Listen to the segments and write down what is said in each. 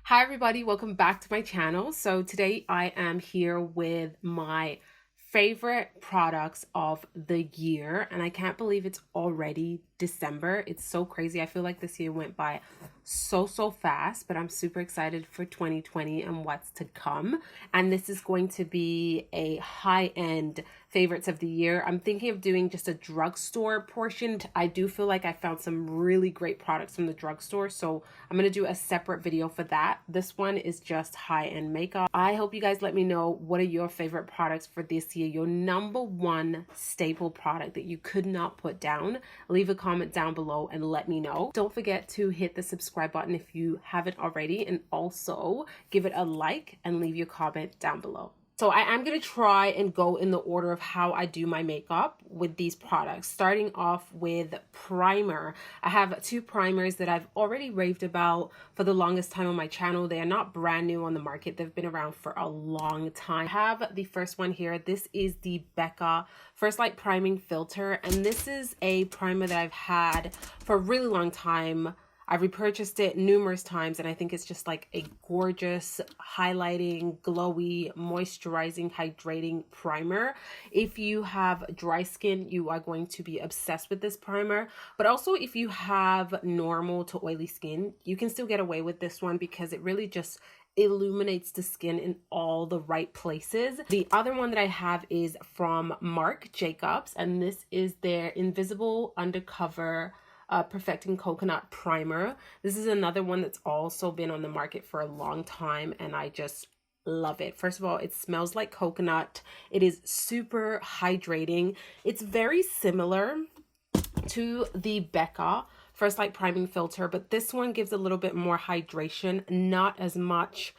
Hi everybody, welcome back to my channel. So today I am here with my favorite products of the year, and I can't believe it's already December. It's so crazy. I feel like this year went by so fast, but I'm super excited for 2020 and what's to come. And this is going to be a high-end favorites of the year. I'm thinking of doing just a drugstore portion. I do feel like I found some really great products from the drugstore, so I'm going to do a separate video for that. This one is just high-end makeup. I hope you guys let me know what are your favorite products for this year, your number one staple product that you could not put down. Leave a comment down below and let me know. Don't forget to hit the subscribe button if you haven't already, and also give it a like and leave your comment down below. So I am going to try and go in the order of how I do my makeup with these products, starting off with primer. I have two primers that I've already raved about for the longest time on my channel. They are not brand new on the market. They've been around for a long time. I have the first one here. This is the Becca First Light Priming Filter, and this is a primer that I've had for a really long time. I've repurchased it numerous times, and I think it's just like a gorgeous highlighting, glowy, moisturizing, hydrating primer. If you have dry skin, you are going to be obsessed with this primer. But also if you have normal to oily skin, you can still get away with this one because it really just illuminates the skin in all the right places. The other one that I have is from Marc Jacobs, and this is their Invisible Undercover Perfecting Coconut Primer. This is another one that's also been on the market for a long time, and I just love it. First of all, it smells like coconut. It is super hydrating. It's very similar to the Becca First Light Priming Filter, but this one gives a little bit more hydration, not as much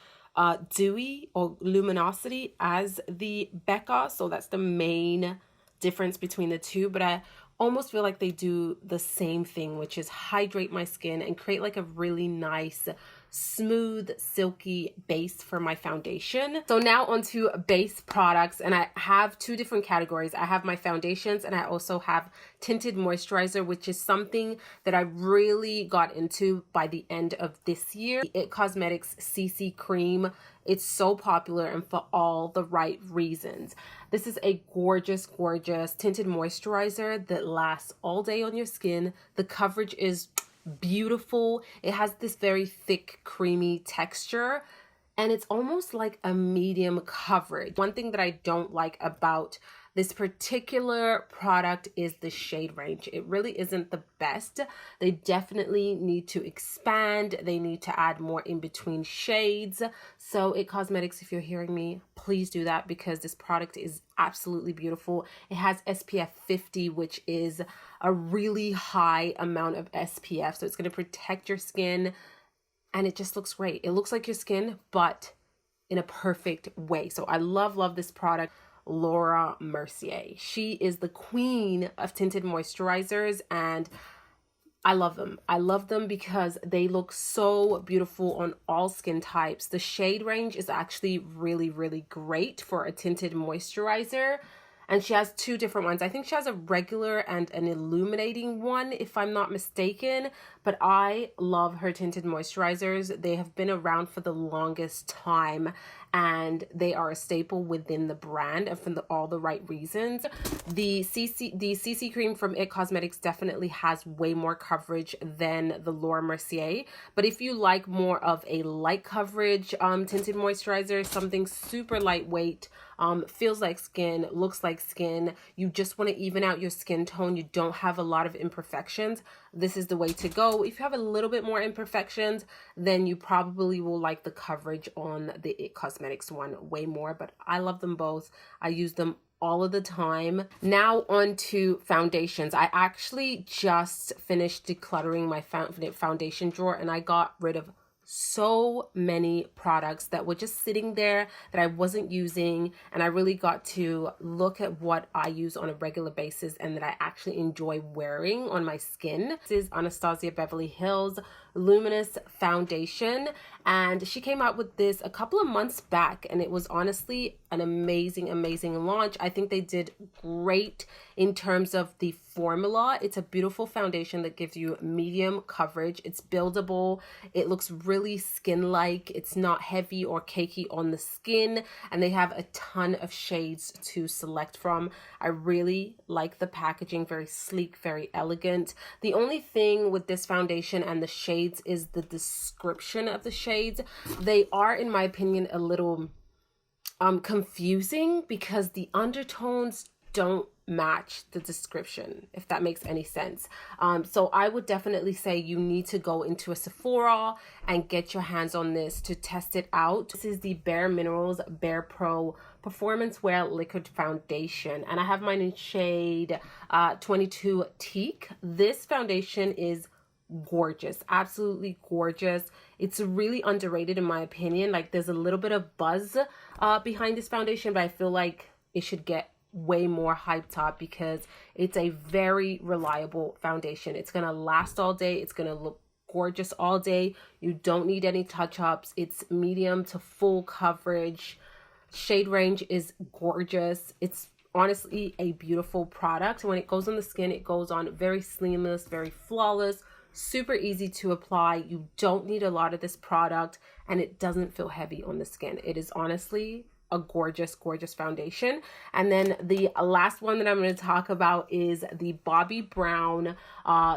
dewy or luminosity as the Becca. So that's the main difference between the two, but I almost feel like they do the same thing, which is hydrate my skin and create like a really nice, smooth, silky base for my foundation. So now onto base products, and I have two different categories. I have my foundations, and I also have tinted moisturizer, which is something that I really got into by the end of this year. The It Cosmetics CC Cream. It's so popular and for all the right reasons. This is a gorgeous tinted moisturizer that lasts all day on your skin. The coverage is beautiful. It has this very thick, creamy texture, and it's almost like a medium coverage. One thing that I don't like about this particular product is the shade range. It really isn't the best. They definitely need to expand. They need to add more in between shades. So It Cosmetics, if you're hearing me, please do that because this product is absolutely beautiful. It has SPF 50, which is a really high amount of SPF. So it's going to protect your skin, and it just looks great. It looks like your skin, but in a perfect way. So I love this product. Laura Mercier. She is the queen of tinted moisturizers, and I love them. I love them because they look so beautiful on all skin types. The shade range is actually really great for a tinted moisturizer. And she has two different ones. I think she has a regular and an illuminating one, if I'm not mistaken. But I love her tinted moisturizers. They have been around for the longest time, and they are a staple within the brand, and for all the right reasons. The CC cream from It Cosmetics definitely has way more coverage than the Laura Mercier. But if you like more of a light coverage tinted moisturizer, something super lightweight, feels like skin, looks like skin, you just want to even out your skin tone, you don't have a lot of imperfections, this is the way to go. If you have a little bit more imperfections, then you probably will like the coverage on the It Cosmetics one way more, but I love them both. I use them all of the time. Now on to foundations. I actually just finished decluttering my foundation drawer, and I got rid of so many products that were just sitting there that I wasn't using, and I really got to look at what I use on a regular basis and that I actually enjoy wearing on my skin. This is Anastasia Beverly Hills Luminous Foundation, and she came out with this a couple of months back, and it was honestly an amazing launch. I think they did great in terms of the formula. It's a beautiful foundation that gives you medium coverage. It's buildable. It looks really skin-like. It's not heavy or cakey on the skin, and they have a ton of shades to select from. I really like the packaging, very sleek, very elegant. The only thing with this foundation and the shades is the description of the shades. They are, in my opinion, a little confusing because the undertones don't match the description, if that makes any sense. So I would definitely say you need to go into a Sephora and get your hands on this to test it out. This is the Bare Minerals Bare Pro Performance Wear Liquid Foundation, and I have mine in shade 22 Teak. This foundation is gorgeous, absolutely gorgeous. It's really underrated in my opinion. Like, there's a little bit of buzz behind this foundation, but I feel like it should get way more hyped up because it's a very reliable foundation. It's gonna last all day. It's gonna look gorgeous all day. You don't need any touch-ups. It's medium to full coverage. Shade range is gorgeous. It's honestly a beautiful product. When it goes on the skin, it goes on very seamless, very flawless, super easy to apply. You don't need a lot of this product, and it doesn't feel heavy on the skin. It is honestly a gorgeous foundation. And then the last one that I'm going to talk about is the Bobbi Brown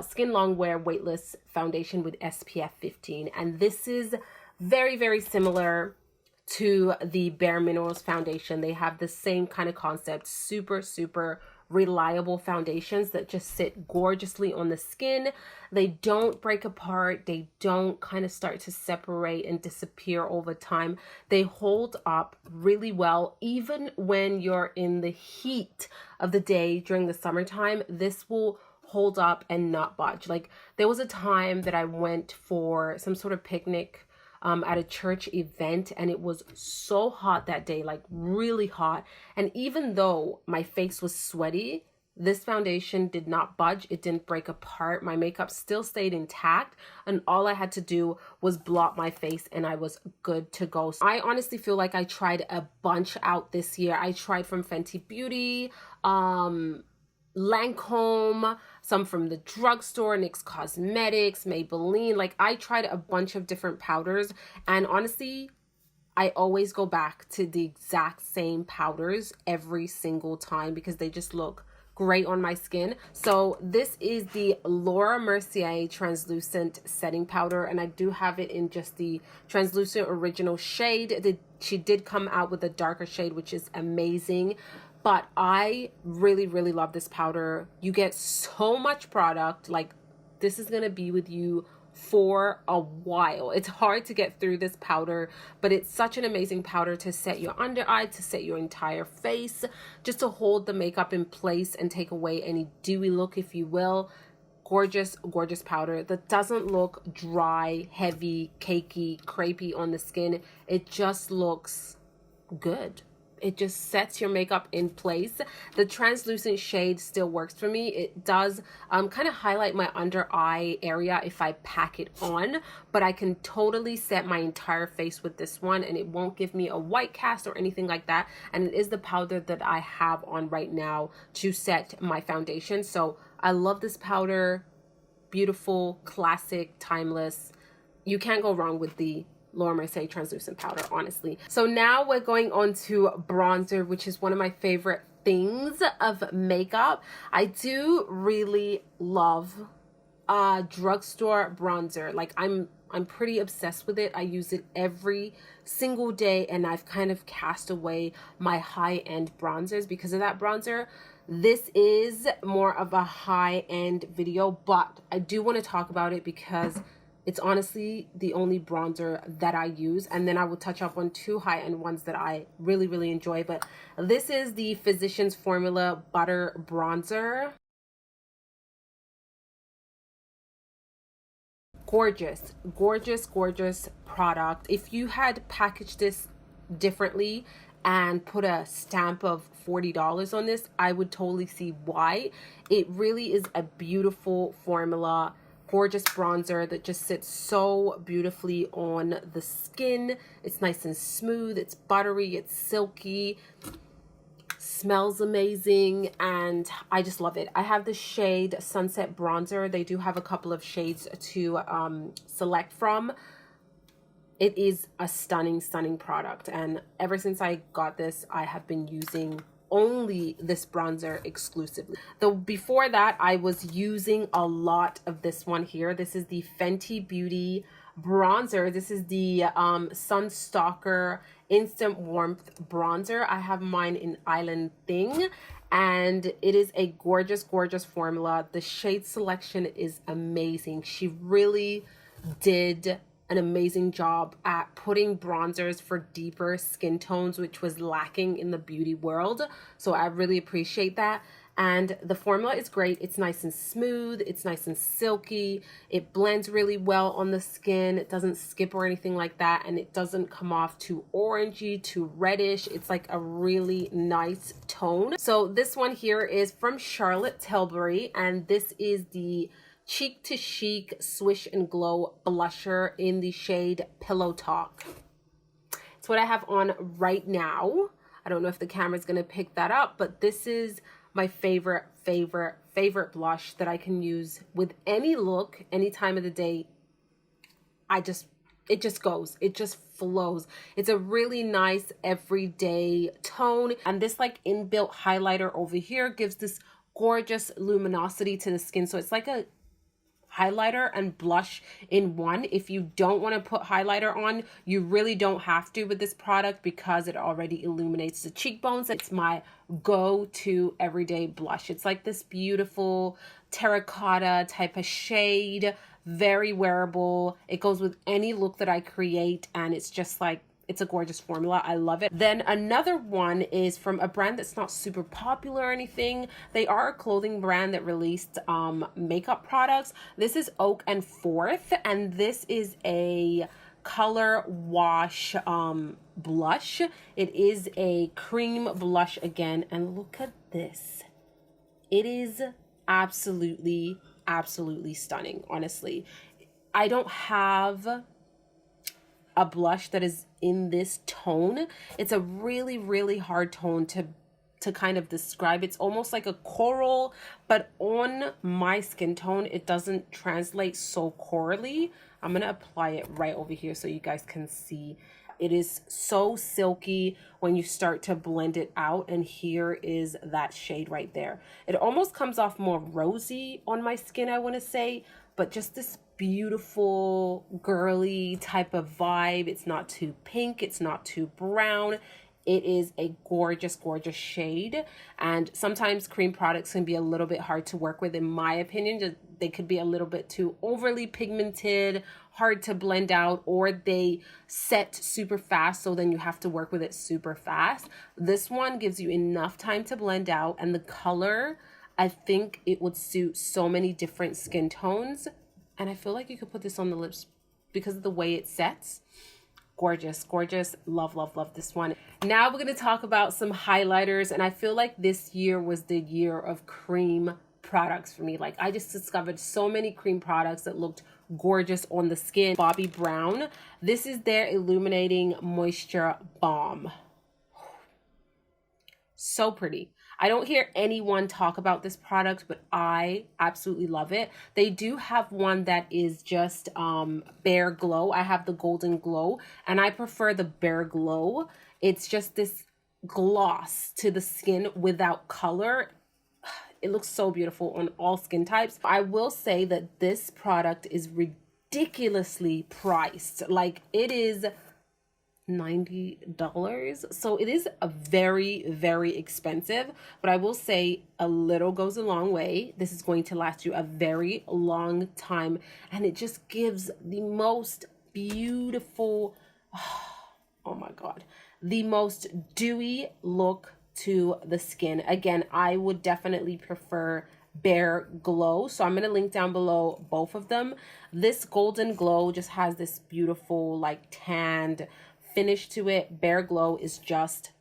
Skin Longwear Weightless Foundation with SPF 15. And this is very similar to the Bare Minerals foundation. They have the same kind of concept, super reliable foundations that just sit gorgeously on the skin. They don't break apart. They don't kind of start to separate and disappear over time. They hold up really well. Even when you're in the heat of the day during the summertime, this will hold up and not budge. Like, there was a time that I went for some sort of picnic at a church event, and it was so hot that day, like really hot. And even though my face was sweaty, this foundation did not budge. It didn't break apart. My makeup still stayed intact, and all I had to do was blot my face and I was good to go. So I honestly feel like I tried a bunch out this year. I tried from Fenty Beauty, Lancome, some from the drugstore, NYX Cosmetics, Maybelline. Like, I tried a bunch of different powders, and honestly, I always go back to the exact same powders every single time because they just look great on my skin. So this is the Laura Mercier translucent setting powder, and I do have it in just the translucent original shade. She did come out with a darker shade, which is amazing. But I really love this powder. You get so much product. Like, this is going to be with you for a while. It's hard to get through this powder, but it's such an amazing powder to set your under eye, to set your entire face, just to hold the makeup in place and take away any dewy look, if you will. Gorgeous powder that doesn't look dry, heavy, cakey, crepey on the skin. It just looks good. It just sets your makeup in place. The translucent shade still works for me. It does kind of highlight my under eye area if I pack it on, but I can totally set my entire face with this one, and it won't give me a white cast or anything like that. And it is the powder that I have on right now to set my foundation. So I love this powder. Beautiful, classic, timeless. You can't go wrong with the Laura Mercier translucent powder, honestly. So now we're going on to bronzer, which is one of my favorite things of makeup. I do really love drugstore bronzer. Like, I'm pretty obsessed with it. I use it every single day, and I've kind of cast away my high-end bronzers because of that bronzer. This is more of a high-end video, but I do want to talk about it because it's honestly the only bronzer that I use. And then I will touch up on two high-end ones that I really enjoy. But this is the Physicians Formula Butter Bronzer. Gorgeous product. If you had packaged this differently and put a stamp of $40 on this, I would totally see why. It really is a beautiful formula. gorgeous bronzer that just sits so beautifully on the skin. It's nice and smooth, it's buttery, it's silky, smells amazing, and I just love it. I have the shade Sunset Bronzer. They do have a couple of shades to select from. It is a stunning, stunning product, and ever since I got this, I have been using only this bronzer exclusively. Though before that, I was using a lot of this one here. This is the Fenty Beauty bronzer. This is the Sunstalker Instant Warmth bronzer. I have mine in Island Thing, and it is a gorgeous, gorgeous formula. The shade selection is amazing. She really did an amazing job at putting bronzers for deeper skin tones, which was lacking in the beauty world. So I really appreciate that. And the formula is great. It's nice and smooth. It's nice and silky. It blends really well on the skin. It doesn't skip or anything like that. And it doesn't come off too orangey, too reddish. It's like a really nice tone. So this one here is from Charlotte Tilbury, and this is the Cheek to Chic Swish and Glow blusher in the shade Pillow Talk. It's what I have on right now. I don't know if the camera's gonna pick that up, but this is my favorite blush that I can use with any look, any time of the day. It just goes, it just flows. It's a really nice everyday tone, and this like inbuilt highlighter over here gives this gorgeous luminosity to the skin. So it's like a highlighter and blush in one. If you don't want to put highlighter on, you really don't have to with this product because it already illuminates the cheekbones. It's my go-to everyday blush. It's like this beautiful terracotta type of shade, very wearable. It goes with any look that I create, and it's just like, it's a gorgeous formula. I love it. Then another one is from a brand that's not super popular or anything. They are a clothing brand that released makeup products. This is Oak and Forth, and this is a color wash blush. It is a cream blush again, and look at this. It is absolutely stunning. Honestly, I don't have a blush that is in this tone. It's a really hard tone to kind of describe. It's almost like a coral, but on my skin tone, it doesn't translate so corally. I'm gonna apply it right over here so you guys can see. It is so silky when you start to blend it out, and here is that shade right there. It almost comes off more rosy on my skin, I want to say, but just this beautiful girly type of vibe. It's not too pink, it's not too brown. It is a gorgeous shade, and sometimes cream products can be a little bit hard to work with, in my opinion. They could be a little bit too overly pigmented, hard to blend out, or they set super fast, so then you have to work with it super fast. This one gives you enough time to blend out, and the color, I think it would suit so many different skin tones. And I feel like you could put this on the lips because of the way it sets. Gorgeous. Love this one. Now we're going to talk about some highlighters. And I feel like this year was the year of cream products for me. Like, I just discovered so many cream products that looked gorgeous on the skin. Bobbi Brown. This is their Illuminating Moisture Balm. So pretty. I don't hear anyone talk about this product, but I absolutely love it. They do have one that is just Bare Glow. I have the Golden Glow, and I prefer the Bare Glow. It's just this gloss to the skin without color. It looks so beautiful on all skin types. I will say that this product is ridiculously priced. Like, it is $90, so it is a very expensive, but I will say a little goes a long way. This is going to last you a very long time, and it just gives the most beautiful, oh my god, the most dewy look to the skin. Again, I would definitely prefer Bare Glow, so I'm going to link down below both of them. This Golden Glow just has this beautiful like tanned finish to it. Bare Glow is just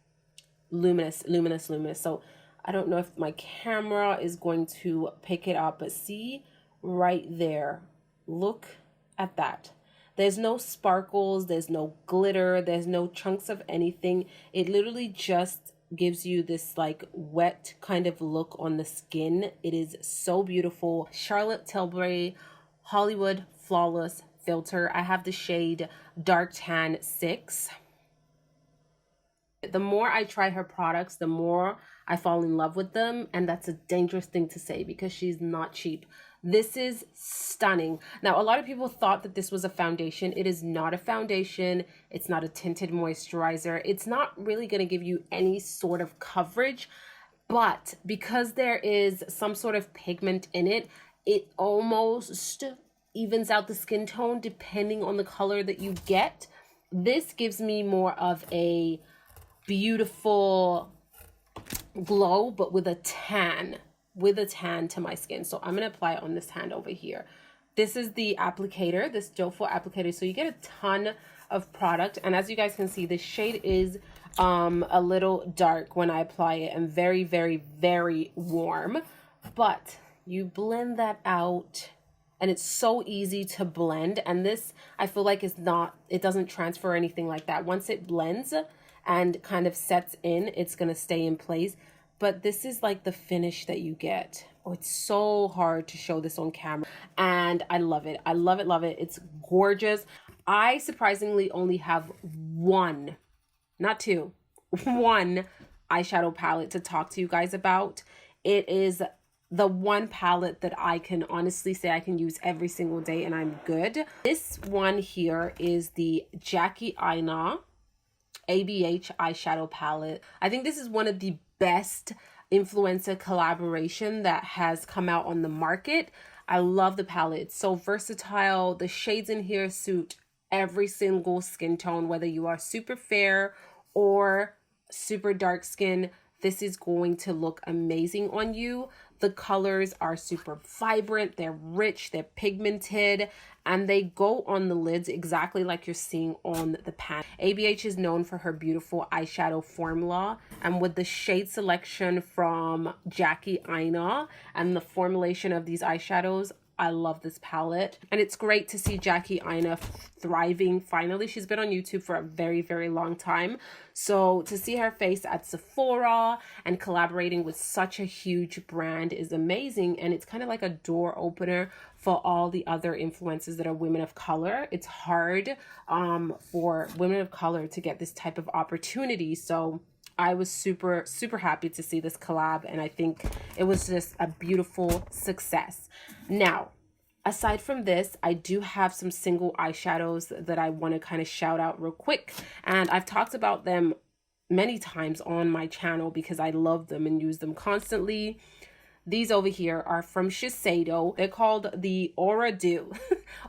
luminous. So I don't know if my camera is going to pick it up, but see right there, Look at that. There's no sparkles, there's no glitter, there's no chunks of anything. It literally just gives you this like wet kind of look on the skin. It is so beautiful. Charlotte Tilbury Hollywood Flawless Filter. I have the shade Dark Tan 6. The more I try her products, the more I fall in love with them. And that's a dangerous thing to say because she's not cheap. This is stunning. Now, a lot of people thought that this was a foundation. It is not a foundation. It's not a tinted moisturizer. It's not really going to give you any sort of coverage. But because there is some sort of pigment in it, it almost evens out the skin tone depending on the color that you get. This gives me more of a beautiful glow, but with a tan to my skin. So I'm going to apply it on this hand over here. This is the applicator, this Jofo applicator. So you get a ton of product. And as you guys can see, the shade is a little dark when I apply it and very, very, very warm. But you blend that out and it's so easy to blend. And this, I feel like it doesn't transfer or anything like that. Once it blends and kind of sets in, it's going to stay in place. But this is like the finish that you get. Oh, it's so hard to show this on camera. And I love it. I love it, love it. It's gorgeous. I surprisingly only have one, not two, one eyeshadow palette to talk to you guys about. It is the one palette that I can honestly say I can use every single day and I'm good. This one here is the Jackie Aina ABH eyeshadow palette. I think this is one of the best influencer collaboration that has come out on the market. I love the palette. It's so versatile. The shades in here suit every single skin tone, whether you are super fair or super dark skin. This is going to look amazing on you. The colors are super vibrant, they're rich, they're pigmented, and they go on the lids exactly like you're seeing on the pan. ABH is known for her beautiful eyeshadow formula, and with the shade selection from Jackie Aina and the formulation of these eyeshadows, I love this palette. And it's great to see Jackie Aina thriving finally. She's been on YouTube for a very, very long time. So to see her face at Sephora and collaborating with such a huge brand is amazing. And it's kind of like a door opener for all the other influencers that are women of color. It's hard for women of color to get this type of opportunity. So I was super, super happy to see this collab, and I think it was just a beautiful success. Now, aside from this, I do have some single eyeshadows that I want to kind of shout out real quick, and I've talked about them many times on my channel because I love them and use them constantly. These over here are from Shiseido. They're called the Aura Dew.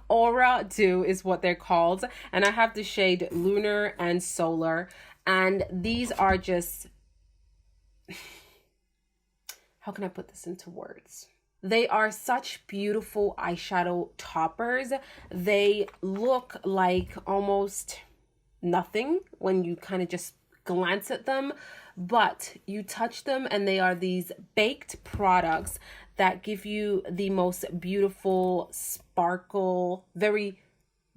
Aura Dew is what they're called, and I have the shade Lunar and Solar. And these are just, how can I put this into words? They are such beautiful eyeshadow toppers. They look like almost nothing when you kind of just glance at them, but you touch them and they are these baked products that give you the most beautiful sparkle, very,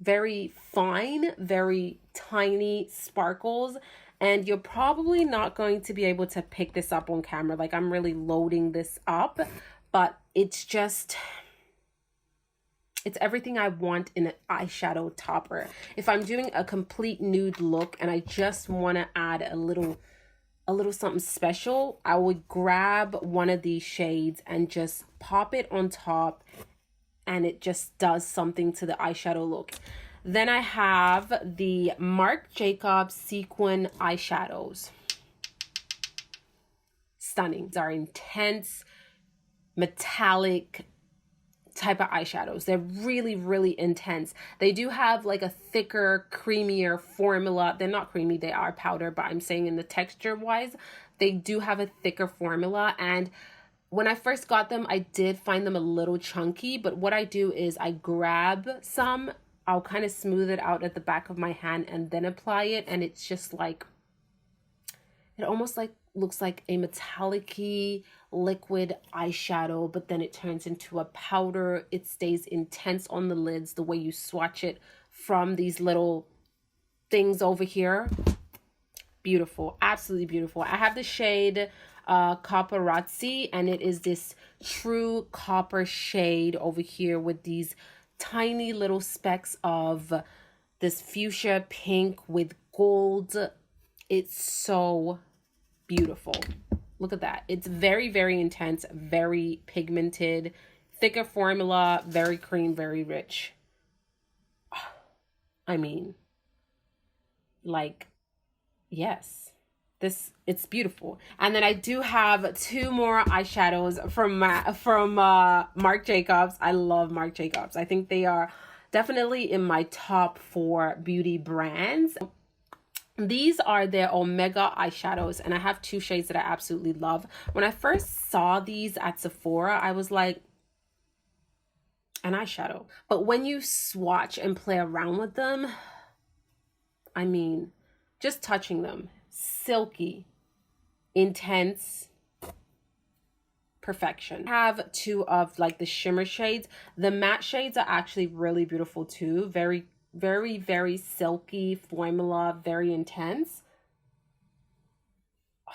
very fine, very tiny sparkles. And you're probably not going to be able to pick this up on camera. Like, I'm really loading this up, but it's just, it's everything I want in an eyeshadow topper. If I'm doing a complete nude look and I just want to add a little something special, I would grab one of these shades and just pop it on top, and it just does something to the eyeshadow look. Then I have the Marc Jacobs Sequin eyeshadows. Stunning. These are intense, metallic type of eyeshadows. They're really, really intense. They do have like a thicker, creamier formula. They're not creamy, they are powder, but I'm saying in the texture wise, they do have a thicker formula. And when I first got them, I did find them a little chunky, but what I do is I grab some, I'll kind of smooth it out at the back of my hand and then apply it. And it's just like, it almost like looks like a metallic-y liquid eyeshadow, but then it turns into a powder. It stays intense on the lids the way you swatch it from these little things over here. Beautiful, absolutely beautiful. I have the shade Paparazzi, and it is this true copper shade over here with these tiny little specks of this fuchsia pink with gold. It's so beautiful. Look at that. It's very, very intense, very pigmented, thicker formula, very cream, very rich. I mean, like, yes, it's beautiful. And then I do have two more eyeshadows from Marc Jacobs. I love Marc Jacobs. I think they are definitely in my top 4 beauty brands. These are their Omega eyeshadows, and I have 2 shades that I absolutely love. When I first saw these at Sephora, I was like, an eyeshadow. But when you swatch and play around with them, I mean, just touching them, silky, intense, perfection. I have 2 of like the shimmer shades. The matte shades are actually really beautiful too. Very, very, very silky formula, very intense. Oh,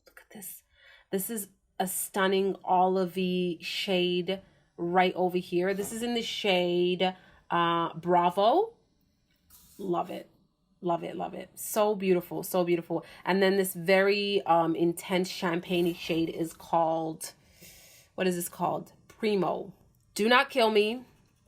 look at this. This is a stunning olivey shade right over here. This is in the shade Bravo. Love it. Love it, love it. So beautiful, so beautiful. And then this very intense champagne shade is called, what is this called? Primo. Do not kill me.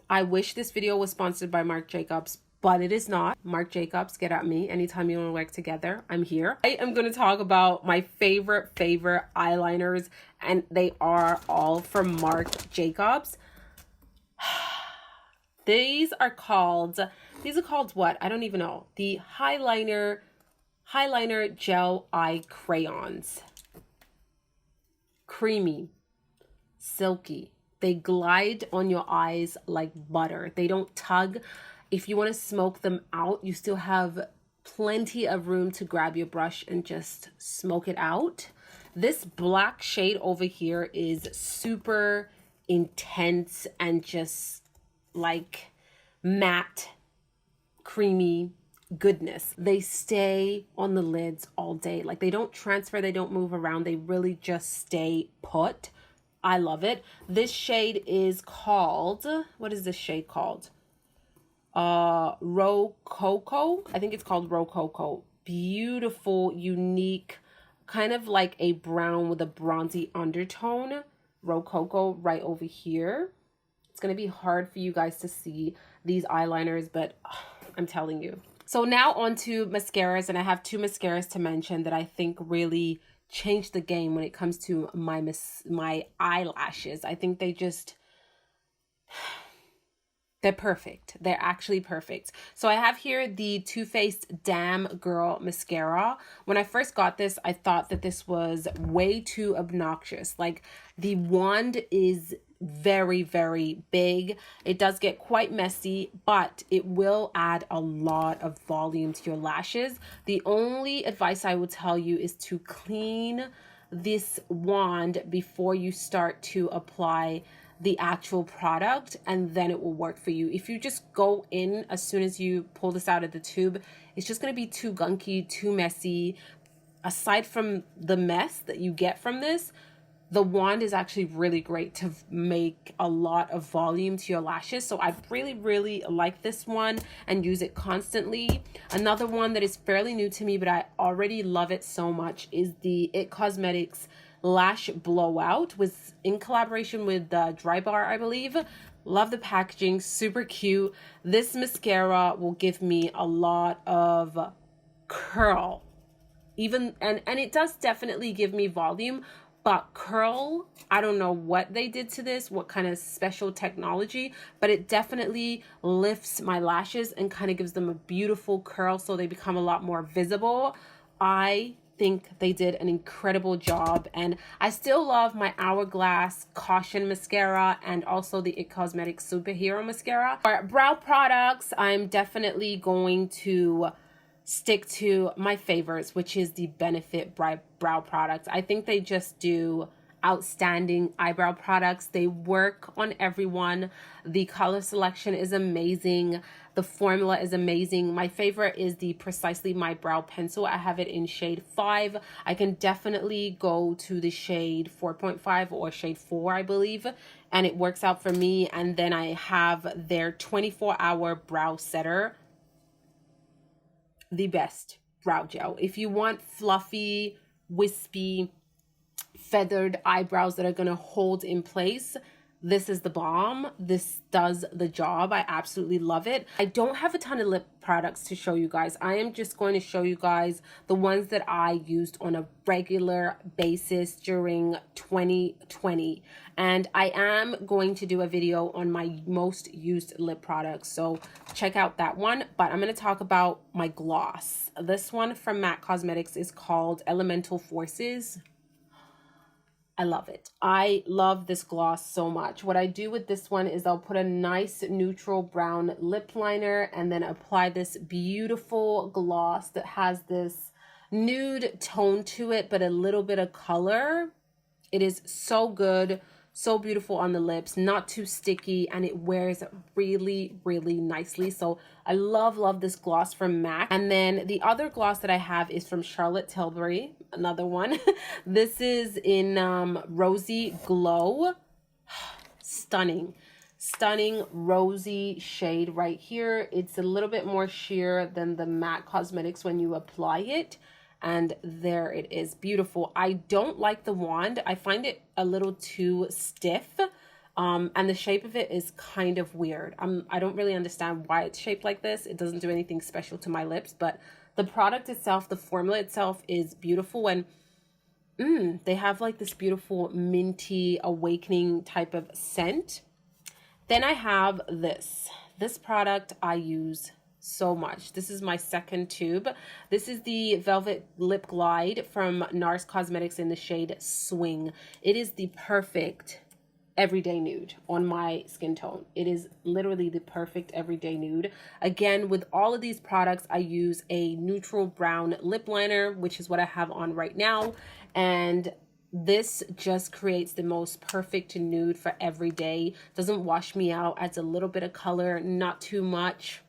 I wish this video was sponsored by Marc Jacobs, but it is not. Marc Jacobs, get at me. Anytime you want to work together, I'm here. I am going to talk about my favorite eyeliners, and they are all from Marc Jacobs. These are called what? I don't even know. The Highliner Gel Eye Crayons. Creamy, silky. They glide on your eyes like butter. They don't tug. If you want to smoke them out, you still have plenty of room to grab your brush and just smoke it out. This black shade over here is super intense and just like matte, creamy goodness. They stay on the lids all day. Like, they don't transfer, they don't move around. They really just stay put. I love it. This shade is called, what is this shade called? Rococo. I think it's called Rococo. Beautiful, unique, kind of like a brown with a bronzy undertone. Rococo right over here. It's going to be hard for you guys to see these eyeliners, but I'm telling you. So now on to mascaras, and I have 2 mascaras to mention that I think really changed the game when it comes to my eyelashes. I think they're perfect. They're actually perfect. So I have here the Too Faced Damn Girl Mascara. When I first got this, I thought that this was way too obnoxious. Like, the wand is very, very big. It does get quite messy, but it will add a lot of volume to your lashes. The only advice I would tell you is to clean this wand before you start to apply the actual product, and then it will work for you. If you just go in as soon as you pull this out of the tube, it's just going to be too gunky, too messy. Aside from the mess that you get from this, the wand is actually really great to make a lot of volume to your lashes. So I really, really like this one and use it constantly. Another one that is fairly new to me, but I already love it so much, is the It Cosmetics Lash Blowout, was in collaboration with Dry Bar, I believe. Love the packaging, super cute. This mascara will give me a lot of curl, and it does definitely give me volume, but curl, I don't know what they did to this, what kind of special technology, but it definitely lifts my lashes and kind of gives them a beautiful curl so they become a lot more visible. I think they did an incredible job, and I still love my Hourglass Caution Mascara and also the It Cosmetics Superhero Mascara. For brow products, I'm definitely going to stick to my favorites, which is the Benefit brow products. I think they just do outstanding eyebrow products. They work on everyone. The color selection is amazing. The formula is amazing. My favorite is the Precisely My Brow Pencil. I have it in shade 5. I can definitely go to the shade 4.5 or shade 4, I believe, and it works out for me. And then I have their 24-hour brow setter, the best brow gel. If you want fluffy, wispy, feathered eyebrows that are going to hold in place, this is the bomb. This does the job. I absolutely love it. I don't have a ton of lip products to show you guys. I am just going to show you guys the ones that I used on a regular basis during 2020. And I am going to do a video on my most used lip products, so check out that one. But I'm going to talk about my gloss. This one from MAC Cosmetics is called Elemental Forces. I love it. I love this gloss so much. What I do with this one is I'll put a nice neutral brown lip liner and then apply this beautiful gloss that has this nude tone to it, but a little bit of color. It is so good, so beautiful on the lips, not too sticky, and it wears really, really nicely. So I love this gloss from MAC. And then the other gloss that I have is from Charlotte Tilbury, another one. This is in Rosy Glow. Stunning rosy shade right here. It's a little bit more sheer than the MAC Cosmetics when you apply it. And there it is, beautiful. I don't like the wand. I find it a little too stiff, and the shape of it is kind of weird. I don't really understand why it's shaped like this. It doesn't do anything special to my lips, but the product itself, the formula itself is beautiful. And they have like this beautiful minty awakening type of scent. Then I have this product I use so much. This is my second tube. This is the Velvet Lip Glide from NARS Cosmetics in the shade Swing. It is the perfect everyday nude on my skin tone. It is literally the perfect everyday nude. Again, with all of these products, I use a neutral brown lip liner, which is what I have on right now. And this just creates the most perfect nude for every day. Doesn't wash me out, adds a little bit of color, not too much.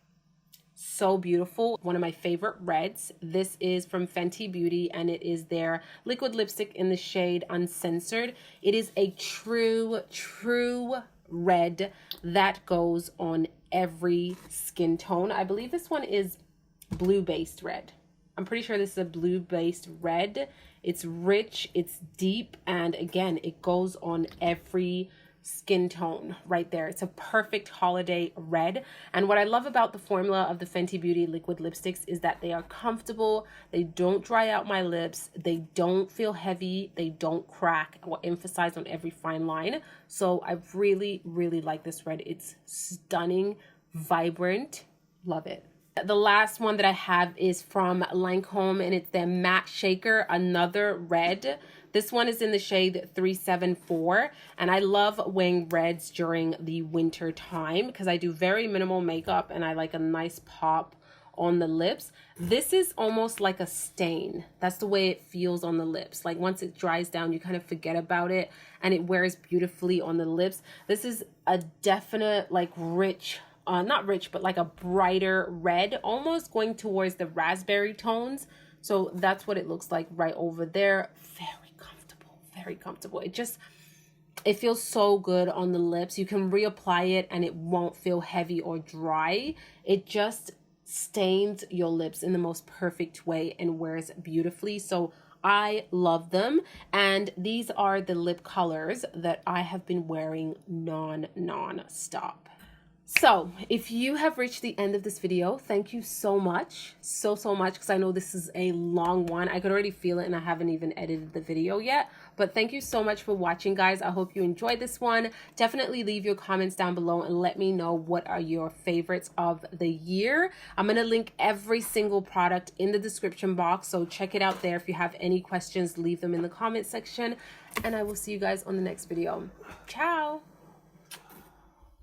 So beautiful. One of my favorite reds. This is from Fenty Beauty, and it is their liquid lipstick in the shade Uncensored. It is a true red that goes on every skin tone. I believe this one is blue-based red. I'm pretty sure this is a blue-based red. It's rich, it's deep, and again, it goes on every skin tone right there. It's a perfect holiday red. And what I love about the formula of the Fenty Beauty liquid lipsticks is that they are comfortable. They don't dry out my lips. They don't feel heavy. They don't crack or emphasize on every fine line. So I really like this red. It's stunning, vibrant. Love it. The last one that I have is from Lancome, and it's their Matte Shaker, another red. This one is in the shade 374, and I love wearing reds during the winter time because I do very minimal makeup and I like a nice pop on the lips. This is almost like a stain. That's the way it feels on the lips. Like once it dries down, you kind of forget about it and it wears beautifully on the lips. This is a definite like rich, not rich, but like a brighter red, almost going towards the raspberry tones. So that's what it looks like right over there. Very comfortable. It feels so good on the lips. You can reapply it and it won't feel heavy or dry. It just stains your lips in the most perfect way and wears beautifully. So I love them. And these are the lip colors that I have been wearing non-stop. So if you have reached the end of this video, thank you so much, so much, because I know this is a long one. I could already feel it and I haven't even edited the video yet, but thank you so much for watching, guys. I hope you enjoyed this one. Definitely leave your comments down below and let me know what are your favorites of the year. I'm going to link every single product in the description box, so check it out there. If you have any questions, leave them in the comment section, and I will see you guys on the next video. Ciao.